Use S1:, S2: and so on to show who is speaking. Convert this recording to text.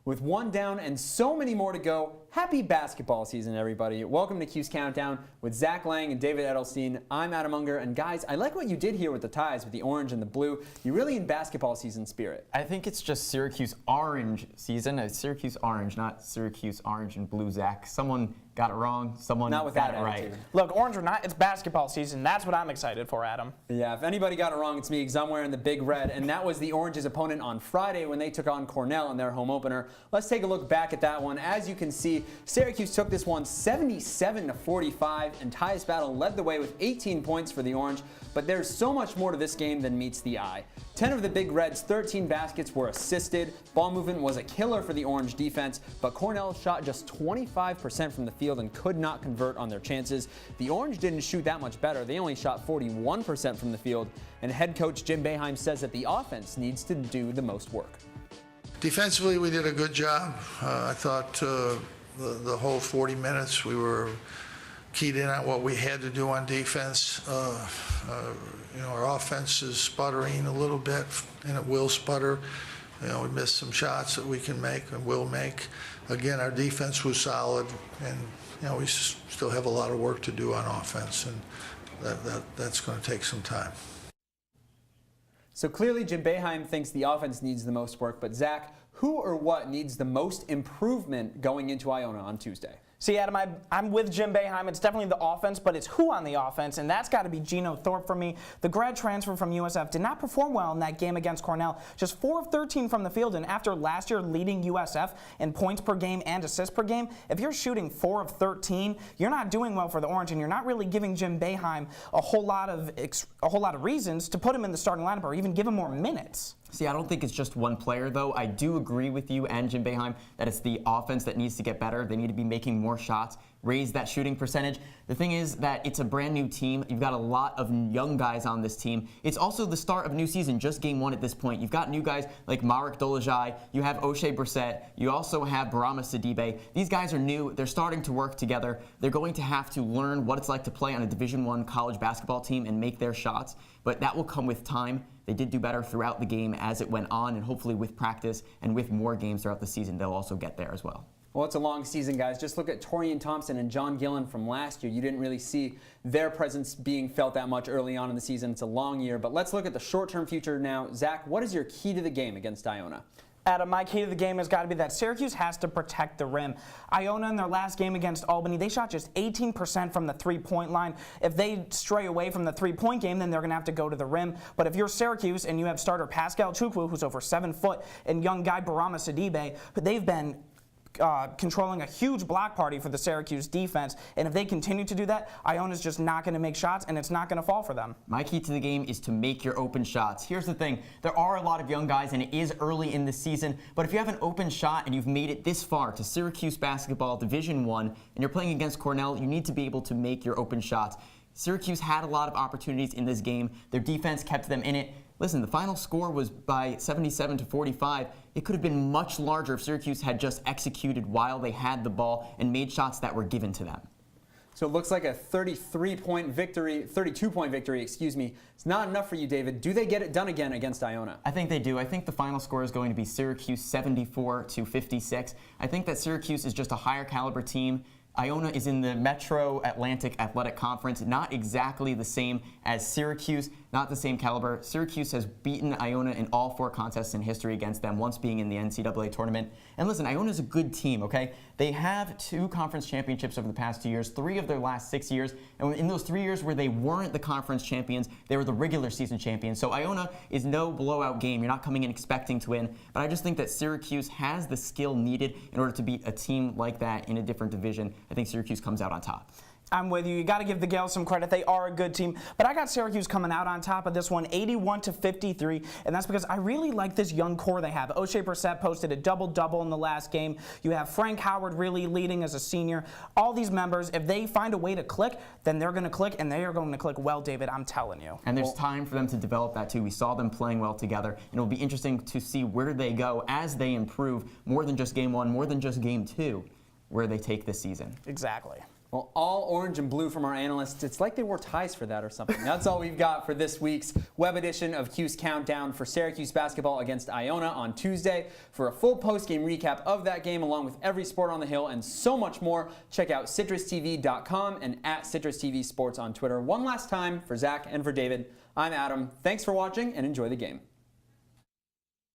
S1: With one down and so many more to go, happy basketball season, everybody. Welcome to Cuse Countdown with Zach Lang and David Edelstein. I'm Adam Unger, and guys, I like what you did here with the ties, with the orange and the blue. You're really in basketball season spirit.
S2: I think it's just Syracuse orange season. Syracuse orange, not Syracuse orange and blue, Zach. Someone got it wrong. Someone
S1: not with
S2: got
S1: that
S2: it
S1: attitude.
S2: right.
S3: Look, orange or not, it's basketball season. That's what I'm excited for, Adam.
S1: Yeah, if anybody got it wrong, it's me, because I'm wearing the big red, and that was the Orange's opponent on Friday when they took on Cornell in their home opener. Let's take a look back at that one. As you can see, Syracuse took this one 77-45, and Tyus Battle led the way with 18 points for the Orange, but there's so much more to this game than meets the eye. 10 of the Big Reds' 13 baskets were assisted. Ball movement was a killer for the Orange defense, but Cornell shot just 25% from the field and could not convert on their chances. The Orange didn't shoot that much better. They only shot 41% from the field, and head coach Jim Boeheim says that the offense needs to do the most work.
S4: Defensively, we did a good job. I thought the whole 40 minutes we were keyed in on what we had to do on defense. Our offense is sputtering a little bit, and it will sputter. We missed some shots that we can make and will make. Again, our defense was solid, and we still have a lot of work to do on offense, and that's going to take some time.
S1: So clearly Jim Boeheim thinks the offense needs the most work, but Zach, who or what needs the most improvement going into Iona on Tuesday?
S3: See, Adam, I'm with Jim Boeheim. It's definitely the offense, but it's who on the offense, and that's got to be Gino Thorpe for me. The grad transfer from USF did not perform well in that game against Cornell. Just 4 of 13 from the field, and after last year leading USF in points per game and assists per game, if you're shooting 4 of 13, you're not doing well for the Orange, and you're not really giving Jim Boeheim a whole lot of reasons to put him in the starting lineup or even give him more minutes.
S2: See, I don't think it's just one player, though. I do agree with you and Jim Boeheim that it's the offense that needs to get better. They need to be making more shots, raise that shooting percentage. The thing is that it's a brand new team. You've got a lot of young guys on this team. It's also the start of new season, just game 1 at this point. You've got new guys like Marek Dolezaj. You have O'Shea Brissett. You also have Barama Sidibe. These guys are new. They're starting to work together. They're going to have to learn what it's like to play on a Division I college basketball team and make their shots, but that will come with time. They did do better throughout the game as it went on, and hopefully with practice and with more games throughout the season, they'll also get there as well.
S1: Well, it's a long season, guys. Just look at Torian Thompson and John Gillen from last year. You didn't really see their presence being felt that much early on in the season. It's a long year, but let's look at the short-term future now. Zach, what is your key to the game against Iona?
S3: Adam, my key to the game has got to be that Syracuse has to protect the rim. Iona in their last game against Albany, they shot just 18% from the three-point line. If they stray away from the three-point game, then they're going to have to go to the rim. But if you're Syracuse and you have starter Pascal Chukwu, who's over 7 foot, and young guy Barama Sidibe, they've been controlling a huge block party for the Syracuse defense, and if they continue to do that, Iona's just not going to make shots, and it's not going to fall for them.
S2: My key to the game is to make your open shots. Here's the thing, there are a lot of young guys, and it is early in the season, but if you have an open shot and you've made it this far to Syracuse basketball Division I, and you're playing against Cornell, you need to be able to make your open shots. Syracuse had a lot of opportunities in this game. Their defense kept them in it. Listen, the final score was by 77-45. It could have been much larger if Syracuse had just executed while they had the ball and made shots that were given to them.
S1: So it looks like a 32-point victory, excuse me. It's not enough for you, David. Do they get it done again against Iona?
S2: I think they do. I think the final score is going to be Syracuse 74-56. I think that Syracuse is just a higher caliber team. Iona is in the Metro Atlantic Athletic Conference, not exactly the same as Syracuse, not the same caliber. Syracuse has beaten Iona in all 4 contests in history against them, once being in the NCAA tournament. And listen, Iona is a good team, okay? They have 2 conference championships over the past 2 years, 3 of their last 6 years. And in those 3 years where they weren't the conference champions, they were the regular season champions. So Iona is no blowout game. You're not coming in expecting to win. But I just think that Syracuse has the skill needed in order to beat a team like that in a different division. I think Syracuse comes out on top.
S3: I'm with you. You got to give the Gales some credit. They are a good team. But I got Syracuse coming out on top of this one, 81-53, and that's because I really like this young core they have. O'Shea Brissett posted a double-double in the last game. You have Frank Howard really leading as a senior. All these members, if they find a way to click, then they're going to click, and they are going to click well, David, I'm telling you.
S2: And there's time for them to develop that, too. We saw them playing well together, and it'll be interesting to see where they go as they improve more than just game 1, more than just game 2, where they take this season.
S3: Exactly.
S1: Well, all orange and blue from our analysts. It's like they wore ties for that or something. That's all we've got for this week's web edition of Cuse Countdown for Syracuse basketball against Iona on Tuesday. For a full post-game recap of that game, along with every sport on the Hill and so much more, check out CitrusTV.com and at CitrusTV Sports on Twitter. One last time, for Zach and for David, I'm Adam. Thanks for watching and enjoy the game.